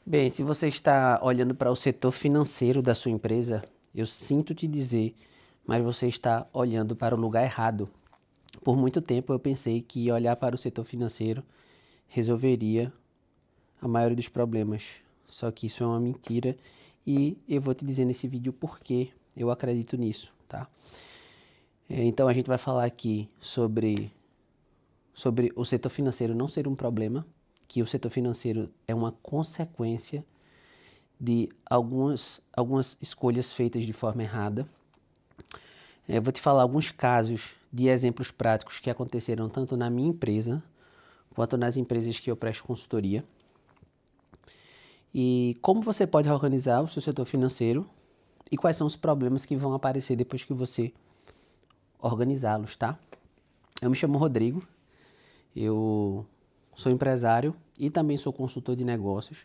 Bem, se você está olhando para o setor financeiro da sua empresa, eu sinto te dizer, mas você está olhando para o lugar errado. Por muito tempo eu pensei que olhar para o setor financeiro resolveria a maioria dos problemas. Só que isso é uma mentira e eu vou te dizer nesse vídeo por que eu acredito nisso, tá? Então a gente vai falar aqui sobre o setor financeiro não ser um problema, que o setor financeiro é uma consequência de algumas escolhas feitas de forma errada. Eu vou te falar alguns casos de exemplos práticos que aconteceram tanto na minha empresa quanto nas empresas que eu presto consultoria. E como você pode organizar o seu setor financeiro e quais são os problemas que vão aparecer depois que você organizá-los, tá? Eu me chamo Rodrigo, eu sou empresário e também sou consultor de negócios.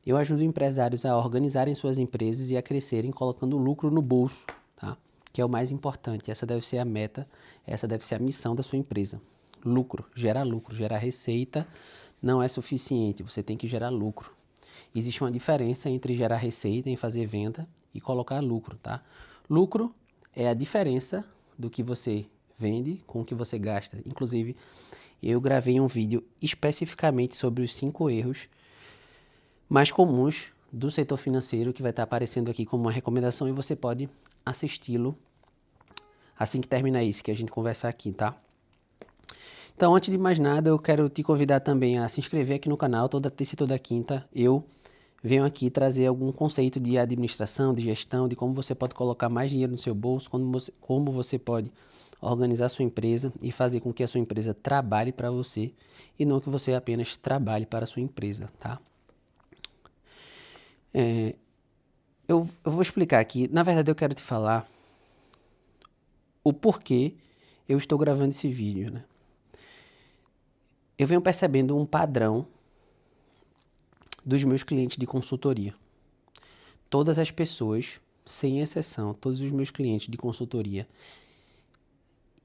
Eu ajudo empresários a organizarem suas empresas e a crescerem colocando lucro no bolso, tá? Que é o mais importante. Essa deve ser a meta, essa deve ser a missão da sua empresa. Lucro, gerar receita não é suficiente, você tem que gerar lucro. Existe uma diferença entre gerar receita em fazer venda e colocar lucro, tá? Lucro é a diferença do que você vende com o que você gasta. Inclusive, eu gravei um vídeo especificamente sobre os 5 erros mais comuns do setor financeiro que vai estar aparecendo aqui como uma recomendação e você pode assisti-lo assim que terminar isso que a gente conversar aqui, tá? Então, antes de mais nada, eu quero te convidar também a se inscrever aqui no canal. Toda terça e toda quinta eu venho aqui trazer algum conceito de administração, de gestão, de como você pode colocar mais dinheiro no seu bolso, como você pode organizar a sua empresa e fazer com que a sua empresa trabalhe para você e não que você apenas trabalhe para a sua empresa, tá? Eu vou explicar aqui. Na verdade, eu quero te falar o porquê eu estou gravando esse vídeo, né? Eu venho percebendo um padrão dos meus clientes de consultoria. Todas as pessoas, sem exceção, todos os meus clientes de consultoria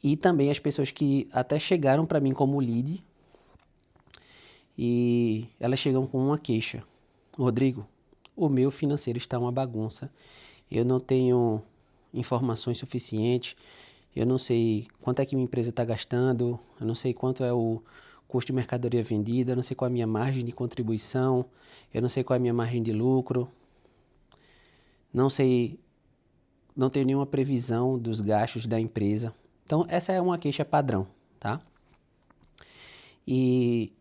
e também as pessoas que até chegaram para mim como lead e elas chegam com uma queixa. Rodrigo, o meu financeiro está uma bagunça. Eu não tenho informações suficientes. Eu não sei quanto é que minha empresa está gastando. Eu não sei quanto é o custo de mercadoria vendida. Eu não sei qual é a minha margem de contribuição. Eu não sei qual é a minha margem de lucro. Não sei, não tenho nenhuma previsão dos gastos da empresa. Então, essa é uma queixa padrão, tá? E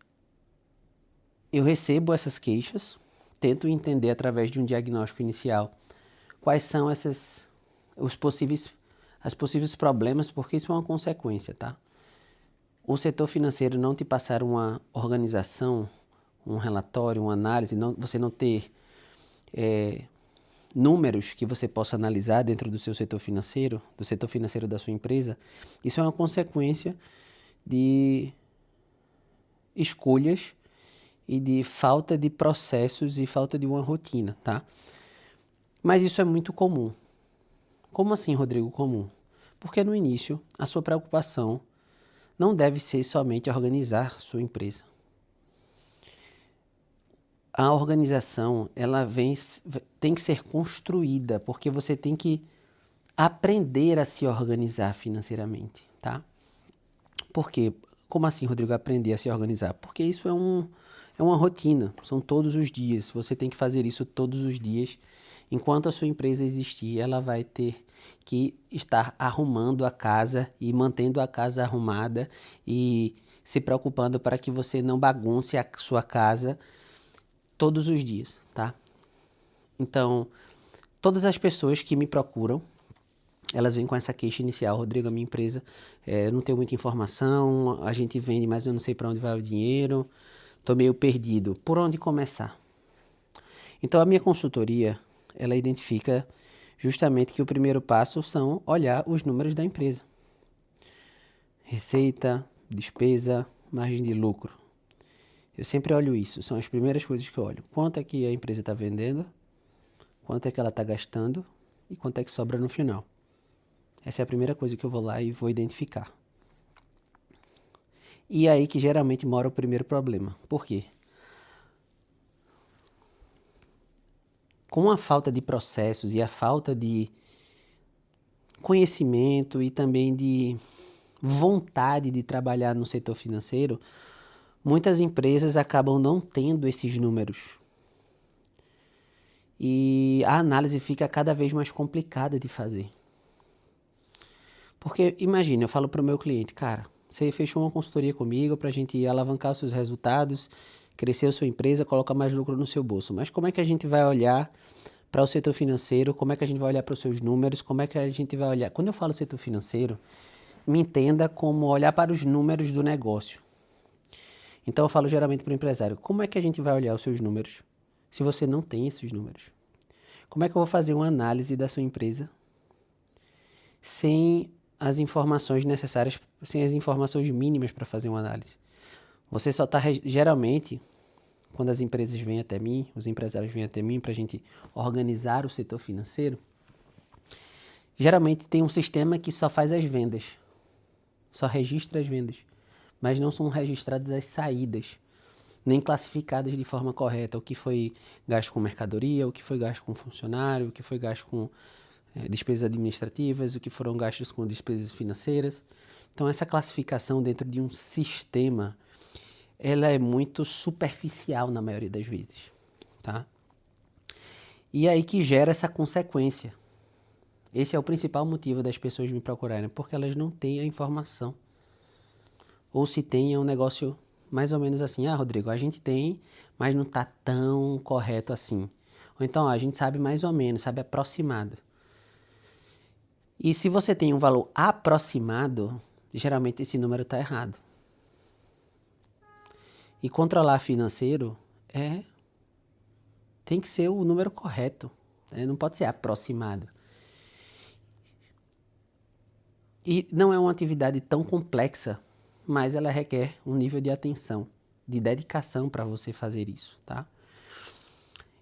eu recebo essas queixas, tento entender através de um diagnóstico inicial quais são as possíveis problemas, porque isso é uma consequência, tá? O setor financeiro não te passar uma organização, um relatório, uma análise, você não ter números que você possa analisar dentro do seu setor financeiro, do setor financeiro da sua empresa, isso é uma consequência de escolhas e de falta de processos e falta de uma rotina, tá? Mas isso é muito comum. Como assim, Rodrigo, comum? Porque no início, a sua preocupação não deve ser somente organizar sua empresa. A organização, tem que ser construída, porque você tem que aprender a se organizar financeiramente, tá? Por quê? Como assim, Rodrigo, aprender a se organizar? Porque isso é uma rotina, são todos os dias. Você tem que fazer isso todos os dias. Enquanto a sua empresa existir, ela vai ter que estar arrumando a casa e mantendo a casa arrumada e se preocupando para que você não bagunce a sua casa todos os dias, tá? Então, todas as pessoas que me procuram, elas vêm com essa queixa inicial: Rodrigo, a minha empresa, eu não tenho muita informação, a gente vende, mas eu não sei para onde vai o dinheiro, estou meio perdido. Por onde começar? Então, a minha consultoria, ela identifica justamente que o primeiro passo são olhar os números da empresa. Receita, despesa, margem de lucro. Eu sempre olho isso, são as primeiras coisas que eu olho. Quanto é que a empresa está vendendo, quanto é que ela está gastando e quanto é que sobra no final. Essa é a primeira coisa que eu vou lá e vou identificar. E é aí que geralmente mora o primeiro problema. Por quê? com a falta de processos e a falta de conhecimento e também de vontade de trabalhar no setor financeiro, muitas empresas acabam não tendo esses números. E a análise fica cada vez mais complicada de fazer. Porque imagina, eu falo para o meu cliente, cara, você fechou uma consultoria comigo para a gente alavancar os seus resultados, crescer a sua empresa, colocar mais lucro no seu bolso. Mas como é que a gente vai olhar para o setor financeiro? Como é que a gente vai olhar para os seus números? Como é que a gente vai olhar? Quando eu falo setor financeiro, me entenda como olhar para os números do negócio. Então eu falo geralmente para o empresário, como é que a gente vai olhar os seus números se você não tem esses números? Como é que eu vou fazer uma análise da sua empresa sem as informações necessárias, sem as informações mínimas para fazer uma análise? Você só está, geralmente, quando as empresas vêm até mim, os empresários vêm até mim para a gente organizar o setor financeiro, geralmente tem um sistema que só faz as vendas, só registra as vendas, mas não são registradas as saídas, nem classificadas de forma correta, o que foi gasto com mercadoria, o que foi gasto com funcionário, o que foi gasto com despesas administrativas, o que foram gastos com despesas financeiras. Então essa classificação dentro de um sistema, ela é muito superficial na maioria das vezes, tá? E aí que gera essa consequência. Esse é o principal motivo das pessoas me procurarem, porque elas não têm a informação. Ou se tem, é um negócio mais ou menos assim, Rodrigo, a gente tem, mas não está tão correto assim. Ou então, a gente sabe mais ou menos, sabe aproximado. E se você tem um valor aproximado, geralmente esse número está errado. E controlar financeiro tem que ser o número correto, não pode ser aproximado. E não é uma atividade tão complexa, mas ela requer um nível de atenção, de dedicação para você fazer isso, tá?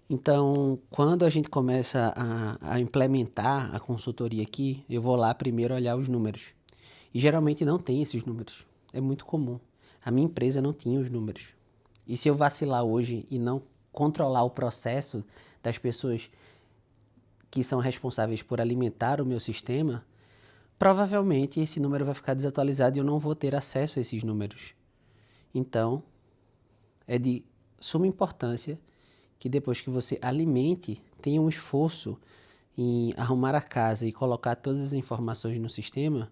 Então, quando a gente começa a implementar a consultoria aqui, eu vou lá primeiro olhar os números. E geralmente não tem esses números. É muito comum. A minha empresa não tinha os números. E se eu vacilar hoje e não controlar o processo das pessoas que são responsáveis por alimentar o meu sistema, provavelmente esse número vai ficar desatualizado e eu não vou ter acesso a esses números. Então, é de suma importância que depois que você alimente, tenha um esforço em arrumar a casa e colocar todas as informações no sistema,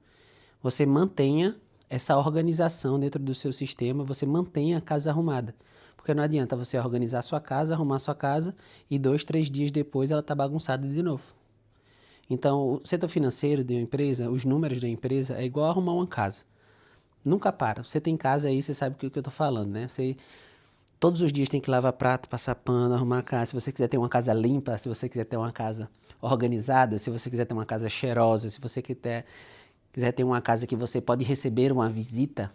você mantenha essa organização dentro do seu sistema, você mantenha a casa arrumada. Porque não adianta você organizar a sua casa, arrumar a sua casa e 2, 3 dias depois ela está bagunçada de novo. Então, o setor financeiro de uma empresa, os números da empresa, é igual arrumar uma casa. Nunca para. Você tem casa aí, você sabe o que eu estou falando, né? Você todos os dias tem que lavar prato, passar pano, arrumar a casa. Se você quiser ter uma casa limpa, se você quiser ter uma casa organizada, se você quiser ter uma casa cheirosa, se você quiser ter uma casa que você pode receber uma visita,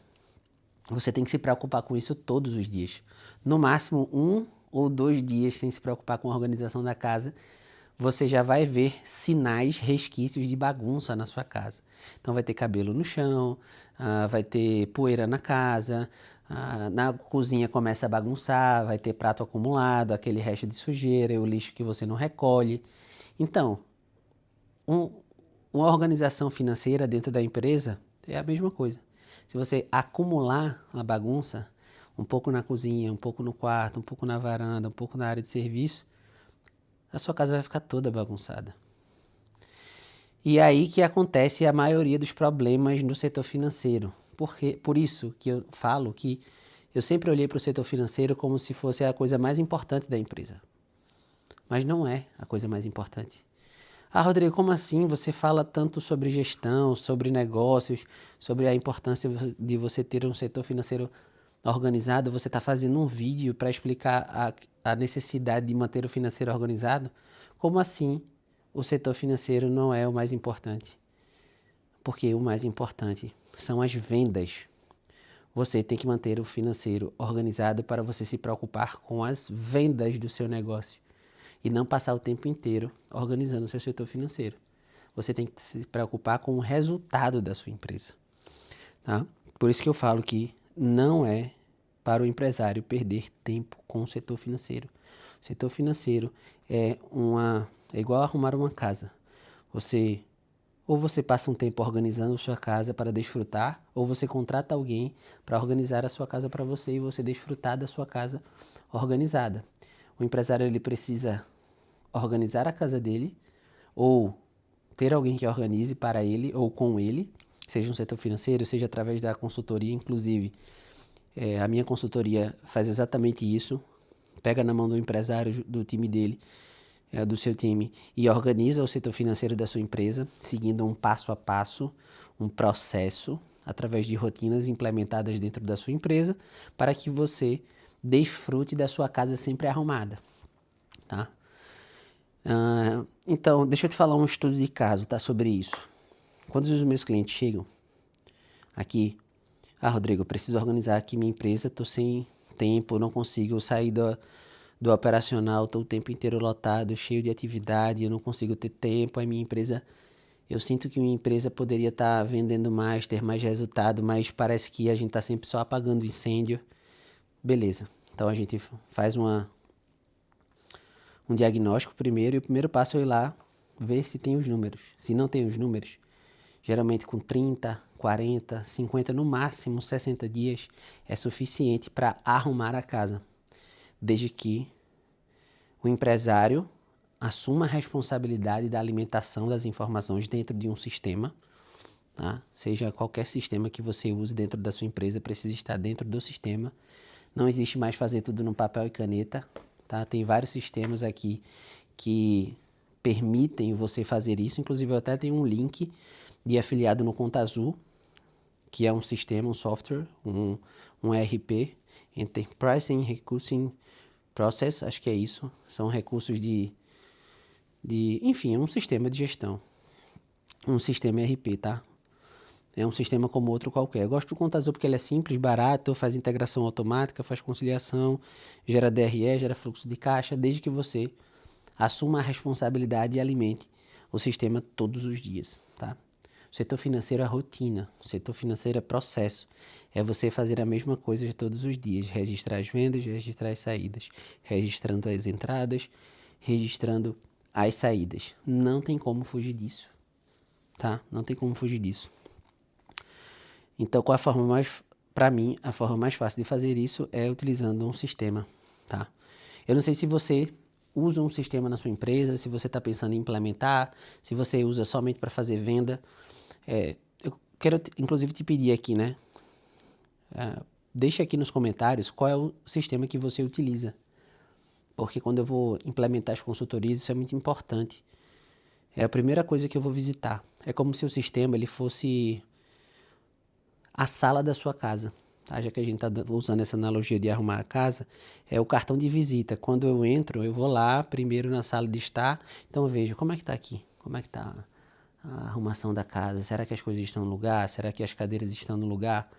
você tem que se preocupar com isso todos os dias. No máximo 1 ou 2 dias sem se preocupar com a organização da casa, você já vai ver sinais, resquícios de bagunça na sua casa. Então vai ter cabelo no chão, vai ter poeira na casa, na cozinha começa a bagunçar, vai ter prato acumulado, aquele resto de sujeira e o lixo que você não recolhe. Então, uma organização financeira dentro da empresa é a mesma coisa. Se você acumular a bagunça, um pouco na cozinha, um pouco no quarto, um pouco na varanda, um pouco na área de serviço, a sua casa vai ficar toda bagunçada. E é aí que acontece a maioria dos problemas no setor financeiro. Por isso que eu falo que eu sempre olhei para o setor financeiro como se fosse a coisa mais importante da empresa. Mas não é a coisa mais importante. Rodrigo, como assim? Você fala tanto sobre gestão, sobre negócios, sobre a importância de você ter um setor financeiro organizado. Você está fazendo um vídeo para explicar a necessidade de manter o financeiro organizado? Como assim o setor financeiro não é o mais importante? Porque o mais importante são as vendas. Você tem que manter o financeiro organizado para você se preocupar com as vendas do seu negócio e não passar o tempo inteiro organizando o seu setor financeiro. Você tem que se preocupar com o resultado da sua empresa, tá? Por isso que eu falo que não é para o empresário perder tempo com o setor financeiro. O setor financeiro é igual arrumar uma casa. Ou você passa um tempo organizando a sua casa para desfrutar, ou você contrata alguém para organizar a sua casa para você e você desfrutar da sua casa organizada. O empresário ele precisa organizar a casa dele, ou ter alguém que organize para ele ou com ele, seja no setor financeiro, seja através da consultoria. Inclusive, a minha consultoria faz exatamente isso. Pega na mão do empresário do time dele, do seu time, e organiza o setor financeiro da sua empresa, seguindo um passo a passo, um processo, através de rotinas implementadas dentro da sua empresa, para que você desfrute da sua casa sempre arrumada, tá? Então, deixa eu te falar um estudo de caso, tá, sobre isso. Quando os meus clientes chegam aqui, Rodrigo, eu preciso organizar aqui minha empresa, tô sem tempo, não consigo sair do operacional, estou o tempo inteiro lotado, cheio de atividade, eu não consigo ter tempo, eu sinto que minha empresa poderia estar vendendo mais, ter mais resultado, mas parece que a gente está sempre só apagando incêndio. Beleza, então a gente faz um diagnóstico primeiro, e o primeiro passo é ir lá ver se tem os números. Se não tem os números, geralmente com 30, 40, 50, no máximo 60 dias é suficiente para arrumar a casa. Desde que o empresário assuma a responsabilidade da alimentação das informações dentro de um sistema, tá? Seja qualquer sistema que você use dentro da sua empresa, precisa estar dentro do sistema. Não existe mais fazer tudo no papel e caneta, tá? Tem vários sistemas aqui que permitem você fazer isso. Inclusive, eu até tenho um link de afiliado no Conta Azul, que é um sistema, um software, um ERP, Enterprise Recruiting Process, acho que é isso. São recursos enfim, é um sistema de gestão. Um sistema ERP, tá? É um sistema como outro qualquer. Eu gosto do Conta Azul porque ele é simples, barato, faz integração automática, faz conciliação, gera DRE, gera fluxo de caixa, desde que você assuma a responsabilidade e alimente o sistema todos os dias, tá? O setor financeiro é rotina, o setor financeiro é processo. É você fazer a mesma coisa de todos os dias, registrar as vendas, registrar as saídas, registrando as entradas, registrando as saídas. Não tem como fugir disso, tá? Não tem como fugir disso. Então, para mim, a forma mais fácil de fazer isso é utilizando um sistema, tá? Eu não sei se você usa um sistema na sua empresa, se você está pensando em implementar, se você usa somente para fazer venda. Eu quero, inclusive, te pedir aqui, né? Deixa aqui nos comentários qual é o sistema que você utiliza. Porque quando eu vou implementar as consultorias, isso é muito importante. É a primeira coisa que eu vou visitar. É como se o sistema ele fosse a sala da sua casa. Tá? Já que a gente está usando essa analogia de arrumar a casa, é o cartão de visita. Quando eu entro, eu vou lá primeiro na sala de estar, então eu vejo como é que está aqui, como é que está a arrumação da casa, será que as coisas estão no lugar, será que as cadeiras estão no lugar?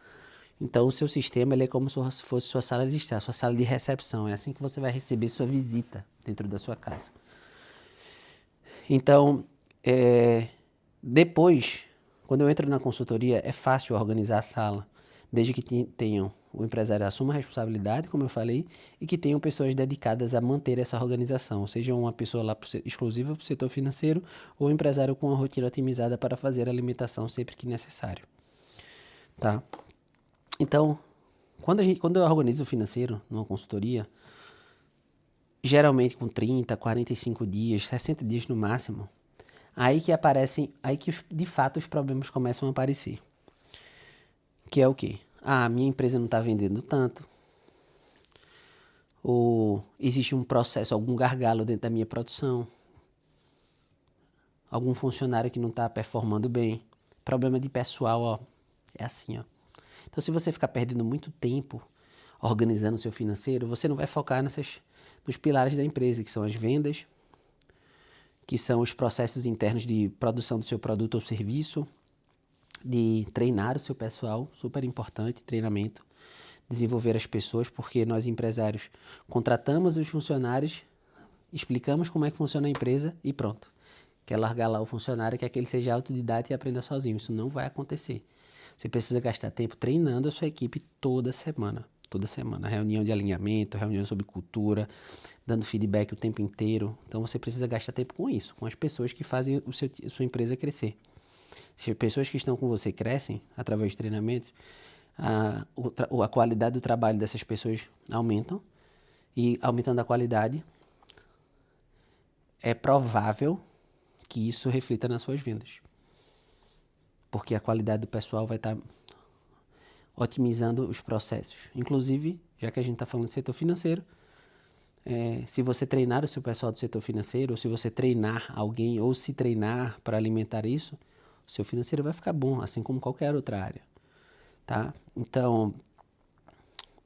Então o seu sistema ele é como se fosse sua sala de estar, sua sala de recepção, é assim que você vai receber sua visita dentro da sua casa. Então, depois, quando eu entro na consultoria, é fácil organizar a sala, desde que tenham o empresário assuma a responsabilidade, como eu falei, e que tenham pessoas dedicadas a manter essa organização, seja uma pessoa lá exclusiva para o setor financeiro ou um empresário com uma rotina otimizada para fazer a alimentação sempre que necessário, tá? Então, quando eu organizo o financeiro numa consultoria, geralmente com 30, 45 dias, 60 dias no máximo, aí que de fato os problemas começam a aparecer. Que é o quê? Minha empresa não está vendendo tanto, ou existe um processo, algum gargalo dentro da minha produção, algum funcionário que não está performando bem, problema de pessoal, ó, é assim, ó. Então, se você ficar perdendo muito tempo organizando o seu financeiro, você não vai focar nos pilares da empresa, que são as vendas, que são os processos internos de produção do seu produto ou serviço, de treinar o seu pessoal, super importante, treinamento, desenvolver as pessoas, porque nós empresários contratamos os funcionários, explicamos como é que funciona a empresa e pronto. Quer largar lá o funcionário, quer que ele seja autodidata e aprenda sozinho. Isso não vai acontecer. Você precisa gastar tempo treinando a sua equipe toda semana. toda semana. Reunião de alinhamento, reunião sobre cultura, dando feedback o tempo inteiro. Então você precisa gastar tempo com isso, com as pessoas que fazem a sua empresa crescer. Se as pessoas que estão com você crescem através de treinamentos, a qualidade do trabalho dessas pessoas aumentam, e aumentando a qualidade, é provável que isso reflita nas suas vendas. Porque a qualidade do pessoal vai estar otimizando os processos. Inclusive, já que a gente está falando de setor financeiro, se você treinar o seu pessoal do setor financeiro, ou se você treinar alguém, ou se treinar para alimentar isso, o seu financeiro vai ficar bom, assim como qualquer outra área. Tá? Então,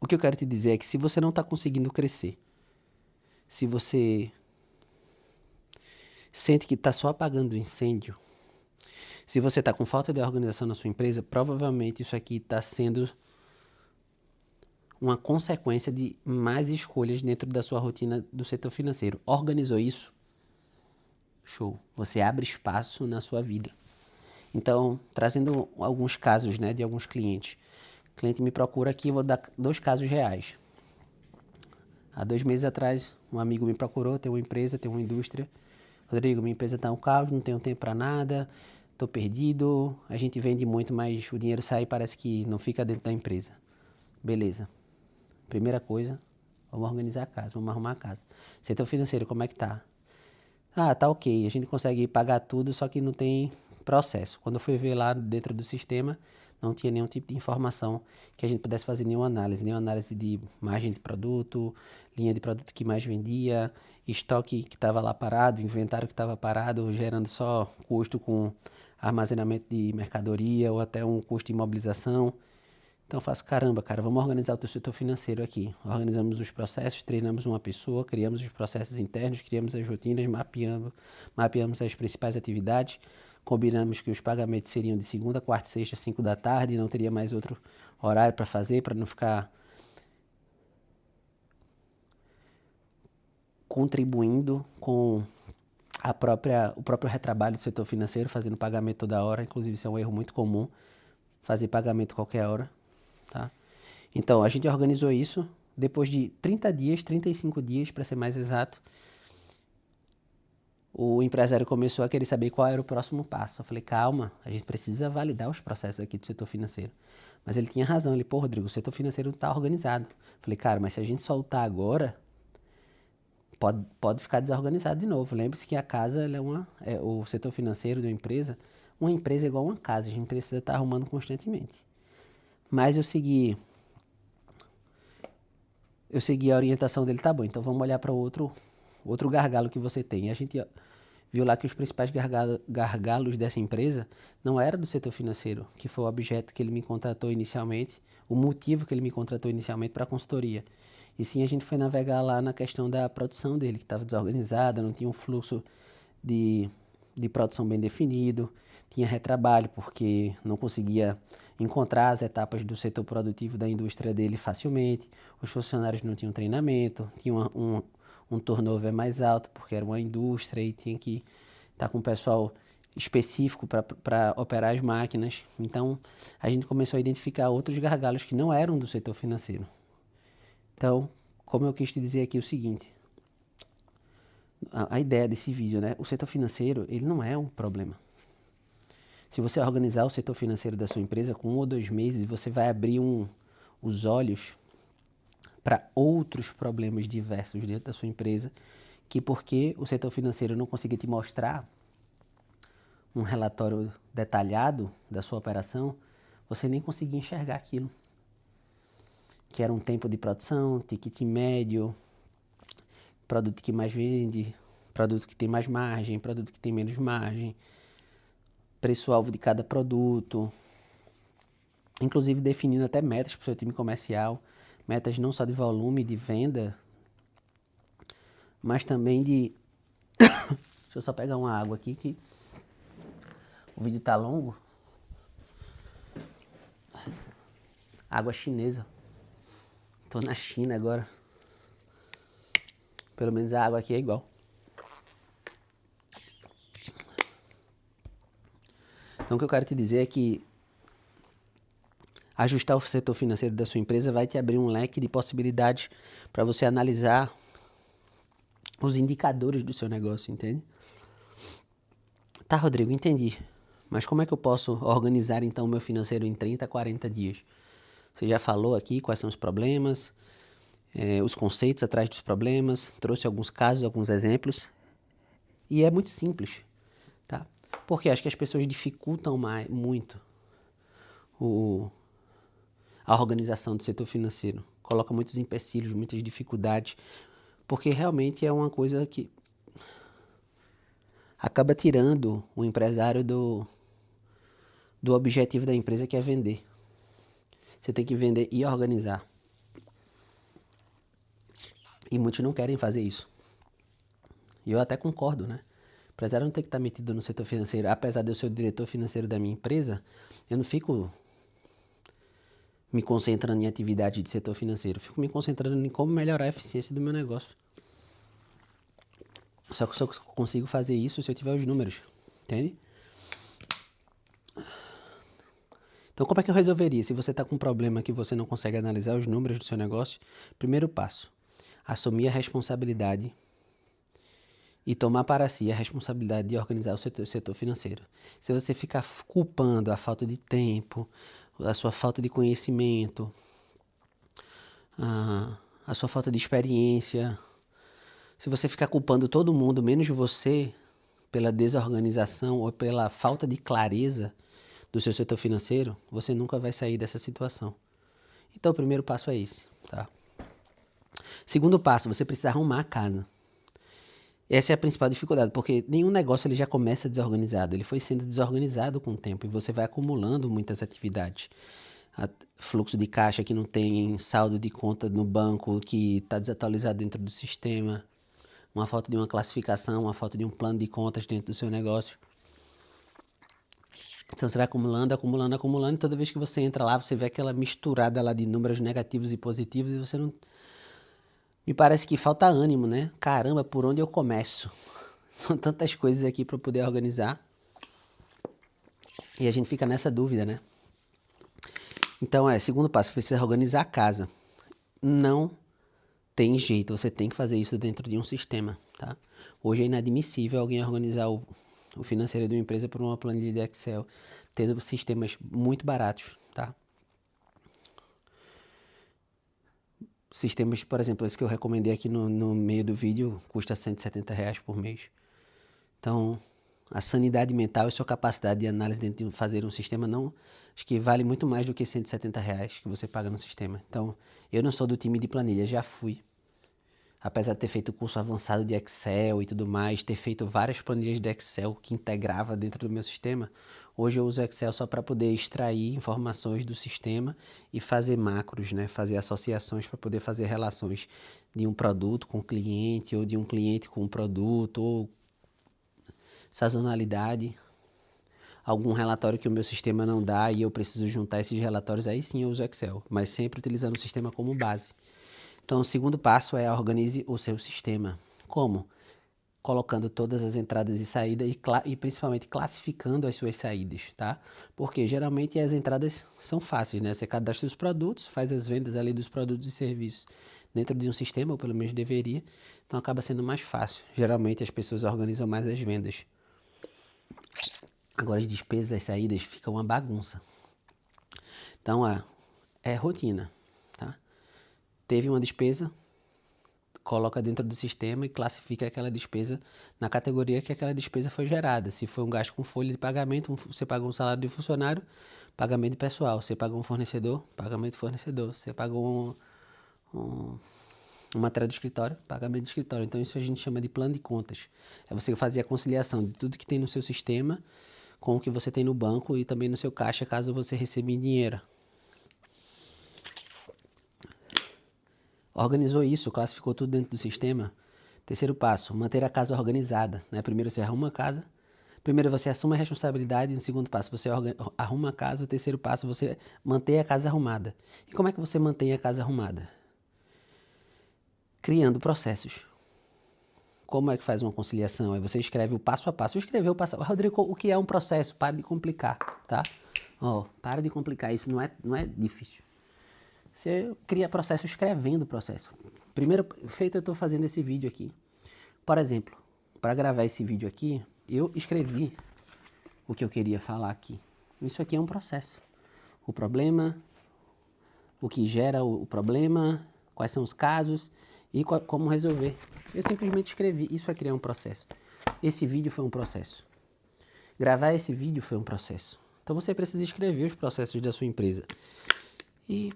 o que eu quero te dizer é que se você não está conseguindo crescer, se você sente que está só apagando o incêndio, se você está com falta de organização na sua empresa, provavelmente isso aqui está sendo uma consequência de mais escolhas dentro da sua rotina do setor financeiro. Organizou isso? Show. Você abre espaço na sua vida. Então, trazendo alguns casos, né, de alguns clientes. O cliente me procura aqui, eu vou dar 2 casos reais. Há 2 meses atrás, um amigo me procurou, tem uma empresa, tem uma indústria. Rodrigo, minha empresa está um caos, não tenho tempo para nada, estou perdido, a gente vende muito, mas o dinheiro sai e parece que não fica dentro da empresa. Beleza. Primeira coisa, vamos organizar a casa, vamos arrumar a casa. Setor financeiro, como é que tá? Ah, tá ok, a gente consegue pagar tudo, só que não tem processo. Quando eu fui ver lá dentro do sistema, não tinha nenhum tipo de informação que a gente pudesse fazer nenhuma análise de margem de produto, linha de produto que mais vendia, estoque que estava lá parado, inventário que estava parado, gerando só custo com armazenamento de mercadoria ou até um custo de imobilização. Então eu faço, caramba, cara, vamos organizar o teu setor financeiro aqui. Organizamos os processos, treinamos uma pessoa, criamos os processos internos, criamos as rotinas, mapeamos as principais atividades, combinamos que os pagamentos seriam de segunda, quarta, sexta, 5 da tarde, não teria mais outro horário para fazer, para não ficar contribuindo com o próprio retrabalho do setor financeiro, fazendo pagamento toda hora. Inclusive, isso é um erro muito comum, fazer pagamento qualquer hora. Tá? Então, a gente organizou isso. Depois de 30 dias, 35 dias, para ser mais exato, o empresário começou a querer saber qual era o próximo passo. Eu falei, calma, a gente precisa validar os processos aqui do setor financeiro. Mas ele tinha razão. Ele, pô, Rodrigo, o setor financeiro não está organizado. Eu falei, cara, mas se a gente soltar agora, pode ficar desorganizado de novo. Lembre-se que a casa ela o setor financeiro de uma empresa é igual uma casa. A gente precisa estar arrumando constantemente. Mas eu segui a orientação dele, tá bom, então vamos olhar para outro gargalo que você tem. E a gente viu lá que os principais gargalos dessa empresa não era do setor financeiro, que foi o objeto que ele me contratou inicialmente, o motivo que ele me contratou inicialmente para a consultoria. E sim, a gente foi navegar lá na questão da produção dele, que estava desorganizada, não tinha um fluxo de produção bem definido, tinha retrabalho porque não conseguia encontrar as etapas do setor produtivo da indústria dele facilmente, os funcionários não tinham treinamento, tinha um turnover mais alto porque era uma indústria e tinha que estar com o pessoal específico para operar as máquinas. Então, a gente começou a identificar outros gargalos que não eram do setor financeiro. Então, como eu quis te dizer aqui o seguinte, a ideia desse vídeo, né? O setor financeiro, ele não é um problema. Se você organizar o setor financeiro da sua empresa, com 1 ou 2 meses, você vai abrir os olhos para outros problemas diversos dentro da sua empresa, que porque o setor financeiro não conseguia te mostrar um relatório detalhado da sua operação, você nem conseguia enxergar aquilo. Que era um tempo de produção, ticket médio, produto que mais vende, produto que tem mais margem, produto que tem menos margem, preço-alvo de cada produto, inclusive definindo até metas para o seu time comercial, metas não só de volume, de venda, mas também de... Deixa eu só pegar uma água aqui que o vídeo tá longo. Água chinesa. Tô na China agora. Pelo menos a água aqui é igual. Então o que eu quero te dizer é que Ajustar o setor financeiro da sua empresa vai te abrir um leque de possibilidades para você analisar os indicadores do seu negócio, entende? Tá, Rodrigo, entendi. Mas como é que eu posso organizar então o meu financeiro em 30, 40 dias? Você já falou aqui quais são os problemas, os conceitos atrás dos problemas, trouxe alguns casos, alguns exemplos. E é muito simples, tá? Porque acho que as pessoas dificultam muito a organização do setor financeiro. Coloca muitos empecilhos, muitas dificuldades, porque realmente é uma coisa que acaba tirando o empresário do objetivo da empresa, que é vender. Você tem que vender e organizar. E muitos não querem fazer isso. E eu até concordo, né? O empresário não tem que estar metido no setor financeiro. Apesar de eu ser o diretor financeiro da minha empresa, eu não fico me concentrando em atividade de setor financeiro. Eu fico me concentrando em como melhorar a eficiência do meu negócio. Só que eu só consigo fazer isso se eu tiver os números, entende? Então, como é que eu resolveria? Se você está com um problema que você não consegue analisar os números do seu negócio, primeiro passo, assumir a responsabilidade e tomar para si a responsabilidade de organizar o setor financeiro. Se você ficar culpando a falta de tempo, a sua falta de conhecimento, a sua falta de experiência, se você ficar culpando todo mundo, menos você, pela desorganização ou pela falta de clareza do seu setor financeiro, você nunca vai sair dessa situação. Então, o primeiro passo é esse, tá? Segundo passo, você precisa arrumar a casa. Essa é a principal dificuldade, porque nenhum negócio ele já começa desorganizado, ele foi sendo desorganizado com o tempo e você vai acumulando muitas atividades. Fluxo de caixa que não tem, saldo de conta no banco que está desatualizado dentro do sistema, uma falta de uma classificação, uma falta de um plano de contas dentro do seu negócio. Então você vai acumulando, acumulando, acumulando, e toda vez que você entra lá, você vê aquela misturada lá de números negativos e positivos e você não... Me parece que falta ânimo, né? Caramba, por onde eu começo? São tantas coisas aqui para poder organizar. E a gente fica nessa dúvida, né? Então, segundo passo, precisa organizar a casa. Não tem jeito, você tem que fazer isso dentro de um sistema, tá? Hoje é inadmissível alguém organizar o financeiro de uma empresa por uma planilha de Excel, tendo sistemas muito baratos, tá? Sistemas, por exemplo, esse que eu recomendei aqui no meio do vídeo, custa R$170 por mês. Então, a sanidade mental e sua capacidade de análise dentro de fazer um sistema acho que vale muito mais do que R$170 que você paga no sistema. Então, eu não sou do time de planilha, já fui. Apesar de ter feito curso avançado de Excel e tudo mais, ter feito várias planilhas de Excel que integrava dentro do meu sistema, hoje eu uso o Excel só para poder extrair informações do sistema e fazer macros, né? Fazer associações para poder fazer relações de um produto com o cliente, ou de um cliente com um produto, ou sazonalidade. Algum relatório que o meu sistema não dá e eu preciso juntar esses relatórios, aí sim eu uso Excel, mas sempre utilizando o sistema como base. Então, o segundo passo é organize o seu sistema. Como? Colocando todas as entradas e saídas e principalmente classificando as suas saídas, tá? Porque geralmente as entradas são fáceis, né? Você cadastra os produtos, faz as vendas ali dos produtos e serviços dentro de um sistema, ou pelo menos deveria, então acaba sendo mais fácil. Geralmente as pessoas organizam mais as vendas. Agora as despesas, as saídas, ficam uma bagunça. Então, é rotina, tá? Teve uma despesa, coloca dentro do sistema e classifica aquela despesa na categoria que aquela despesa foi gerada. Se foi um gasto com folha de pagamento, você pagou um salário de funcionário, pagamento de pessoal. Você pagou um fornecedor, pagamento de fornecedor. Você pagou um material de escritório, pagamento de escritório. Então isso a gente chama de plano de contas. É você fazer a conciliação de tudo que tem no seu sistema com o que você tem no banco e também no seu caixa, caso você receba em dinheiro. Organizou isso, classificou tudo dentro do sistema. Terceiro passo, manter a casa organizada, né? Primeiro você arruma a casa. Primeiro você assume a responsabilidade. No segundo passo você arruma a casa. O terceiro passo você mantém a casa arrumada. E como é que você mantém a casa arrumada? Criando processos. Como é que faz uma conciliação? Aí você escreve o passo a passo. Escreveu o passo a passo. Rodrigo, o que é um processo? Para de complicar, tá? Ó, para de complicar isso, não é difícil. Você cria processo escrevendo o processo. Primeiro feito, eu estou fazendo esse vídeo aqui. Por exemplo, para gravar esse vídeo aqui, eu escrevi o que eu queria falar aqui. Isso aqui é um processo. O problema, o que gera o problema, quais são os casos e como resolver. Eu simplesmente escrevi. Isso é criar um processo. Esse vídeo foi um processo. Gravar esse vídeo foi um processo. Então você precisa escrever os processos da sua empresa. E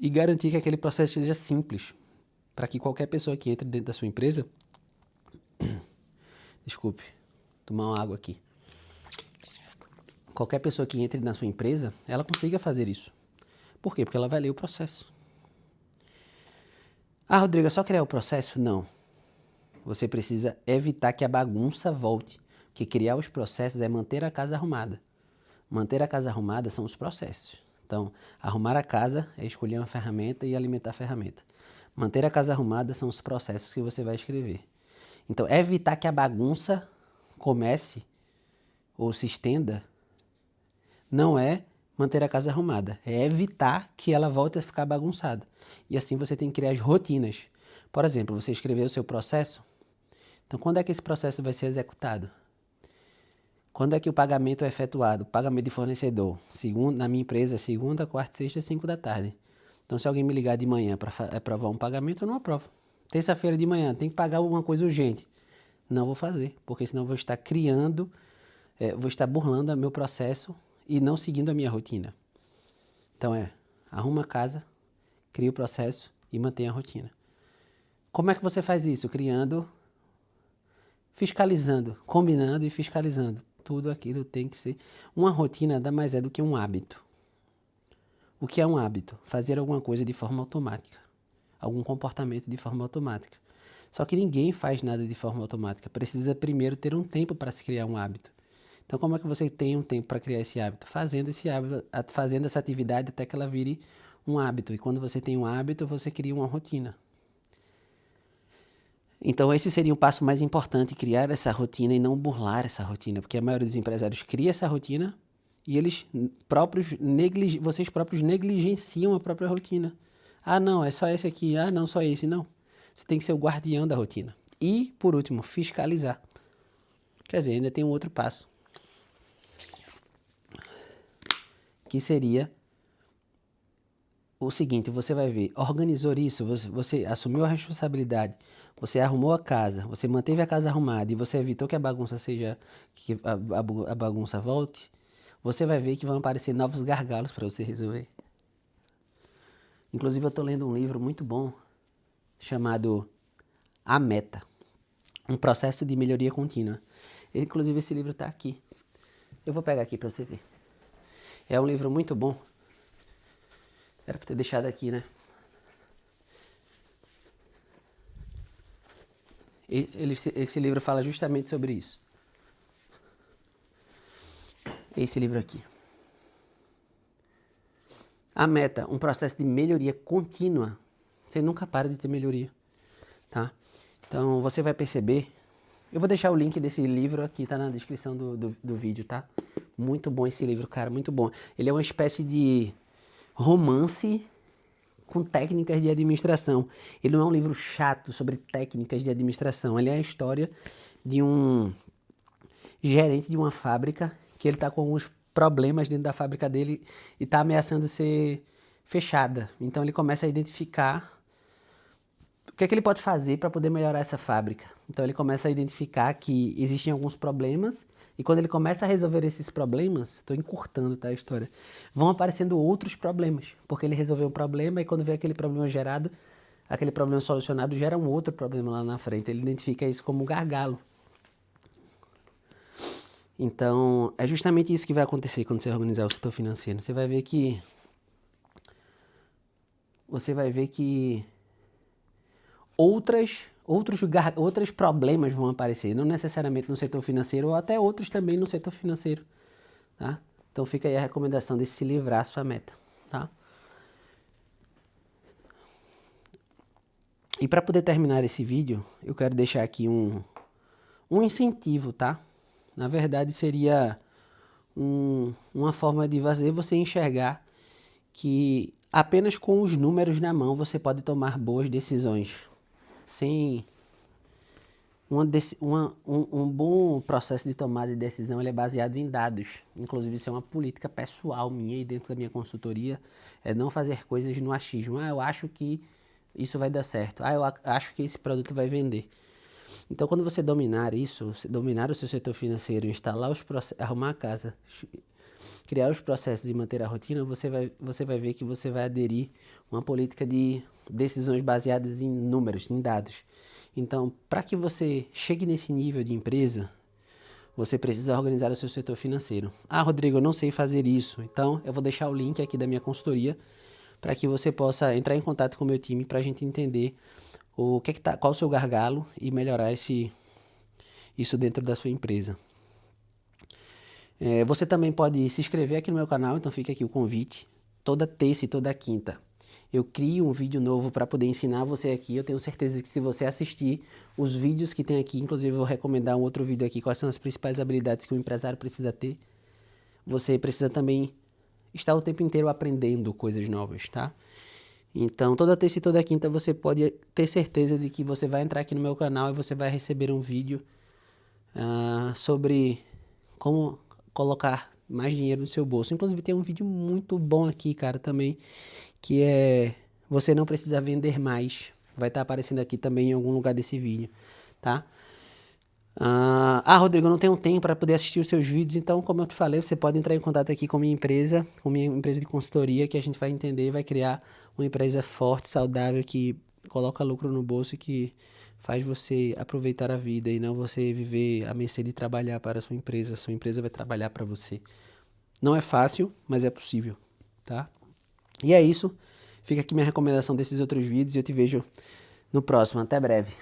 garantir que aquele processo seja simples. Para que qualquer pessoa que entre dentro da sua empresa... Desculpe, tomar uma água aqui. Qualquer pessoa que entre na sua empresa, ela consiga fazer isso. Por quê? Porque ela vai ler o processo. Ah, Rodrigo, é só criar o processo? Não. Você precisa evitar que a bagunça volte. Porque criar os processos é manter a casa arrumada. Manter a casa arrumada são os processos. Então, arrumar a casa é escolher uma ferramenta e alimentar a ferramenta. Manter a casa arrumada são os processos que você vai escrever. Então, evitar que a bagunça comece ou se estenda não é manter a casa arrumada, é evitar que ela volte a ficar bagunçada. E assim você tem que criar as rotinas. Por exemplo, você escreveu o seu processo, então quando é que esse processo vai ser executado? Quando é que o pagamento é efetuado? Pagamento de fornecedor. Na minha empresa, segunda, quarta, sexta, 5 da tarde. Então, se alguém me ligar de manhã para aprovar um pagamento, eu não aprovo. Terça-feira de manhã, tem que pagar alguma coisa urgente. Não vou fazer, porque senão eu vou estar vou estar burlando o meu processo e não seguindo a minha rotina. Então arruma a casa, cria o processo e mantém a rotina. Como é que você faz isso? Fiscalizando, combinando e fiscalizando. Tudo aquilo tem que ser... Uma rotina nada mais é do que um hábito. O que é um hábito? Fazer alguma coisa de forma automática. Algum comportamento de forma automática. Só que ninguém faz nada de forma automática. Precisa primeiro ter um tempo para se criar um hábito. Então, como é que você tem um tempo para criar esse hábito? Fazendo essa atividade até que ela vire um hábito. E quando você tem um hábito, você cria uma rotina. Então, esse seria o passo mais importante, criar essa rotina e não burlar essa rotina. Porque a maioria dos empresários cria essa rotina e vocês próprios negligenciam a própria rotina. Ah, não, é só esse aqui. Ah, não, só esse. Não. Você tem que ser o guardião da rotina. E, por último, fiscalizar. Quer dizer, ainda tem um outro passo. Que seria o seguinte, você vai ver, organizou isso, você assumiu a responsabilidade, você arrumou a casa, você manteve a casa arrumada e você evitou que a bagunça a bagunça volte, você vai ver que vão aparecer novos gargalos para você resolver. Inclusive eu estou lendo um livro muito bom chamado A Meta, um processo de melhoria contínua. Inclusive esse livro está aqui. Eu vou pegar aqui para você ver. É um livro muito bom. Era para ter deixado aqui, né? Esse livro fala justamente sobre isso. Esse livro aqui. A meta, um processo de melhoria contínua. Você nunca para de ter melhoria, tá? Então, você vai perceber... Eu vou deixar o link desse livro aqui, tá na descrição do vídeo, tá? Muito bom esse livro, cara, muito bom. Ele é uma espécie de romance com técnicas de administração. Ele não é um livro chato sobre técnicas de administração. Ele é a história de um gerente de uma fábrica que ele está com alguns problemas dentro da fábrica dele e está ameaçando ser fechada. Então ele começa a identificar o que é que ele pode fazer para poder melhorar essa fábrica. Então ele começa a identificar que existem alguns problemas e quando ele começa a resolver esses problemas, estou encurtando, tá, a história, vão aparecendo outros problemas, porque ele resolveu um problema e quando vê aquele problema gerado, aquele problema solucionado gera um outro problema lá na frente. Ele identifica isso como um gargalo. Então, é justamente isso que vai acontecer quando você organizar o setor financeiro. Você vai ver que outros problemas vão aparecer, não necessariamente no setor financeiro, ou até outros também no setor financeiro, tá? Então fica aí a recomendação de se livrar a sua meta, tá? E para poder terminar esse vídeo, eu quero deixar aqui um incentivo, tá? Na verdade seria uma forma de fazer você enxergar que apenas com os números na mão você pode tomar boas decisões. Sem um bom processo de tomada de decisão, ele é baseado em dados. Inclusive, isso é uma política pessoal minha e dentro da minha consultoria, é não fazer coisas no achismo. Eu acho que isso vai dar certo. Eu acho que esse produto vai vender. Então, quando você dominar isso, dominar o seu setor financeiro, instalar os processos, arrumar a casa, criar os processos e manter a rotina, você vai ver que você vai aderir uma política de decisões baseadas em números, em dados. Então, para que você chegue nesse nível de empresa, você precisa organizar o seu setor financeiro. Rodrigo, eu não sei fazer isso. Então, eu vou deixar o link aqui da minha consultoria para que você possa entrar em contato com o meu time para a gente entender qual o seu gargalo e melhorar isso dentro da sua empresa. Você também pode se inscrever aqui no meu canal, então fica aqui o convite. Toda terça e toda quinta eu crio um vídeo novo para poder ensinar você aqui. Eu tenho certeza que se você assistir os vídeos que tem aqui, inclusive eu vou recomendar um outro vídeo aqui, quais são as principais habilidades que o empresário precisa ter. Você precisa também estar o tempo inteiro aprendendo coisas novas, tá? Então, toda terça e toda quinta você pode ter certeza de que você vai entrar aqui no meu canal e você vai receber um vídeo sobre como colocar mais dinheiro no seu bolso. Inclusive tem um vídeo muito bom aqui, cara, também, que é você não precisa vender mais. Vai estar aparecendo aqui também em algum lugar desse vídeo, tá? Rodrigo, eu não tenho tempo para poder assistir os seus vídeos, então, como eu te falei, você pode entrar em contato aqui com minha empresa de consultoria, que a gente vai entender e vai criar uma empresa forte, saudável, que coloca lucro no bolso e que faz você aproveitar a vida e não você viver à mercê de trabalhar para a sua empresa vai trabalhar para você. Não é fácil, mas é possível, tá? E é isso, fica aqui minha recomendação desses outros vídeos e eu te vejo no próximo. Até breve.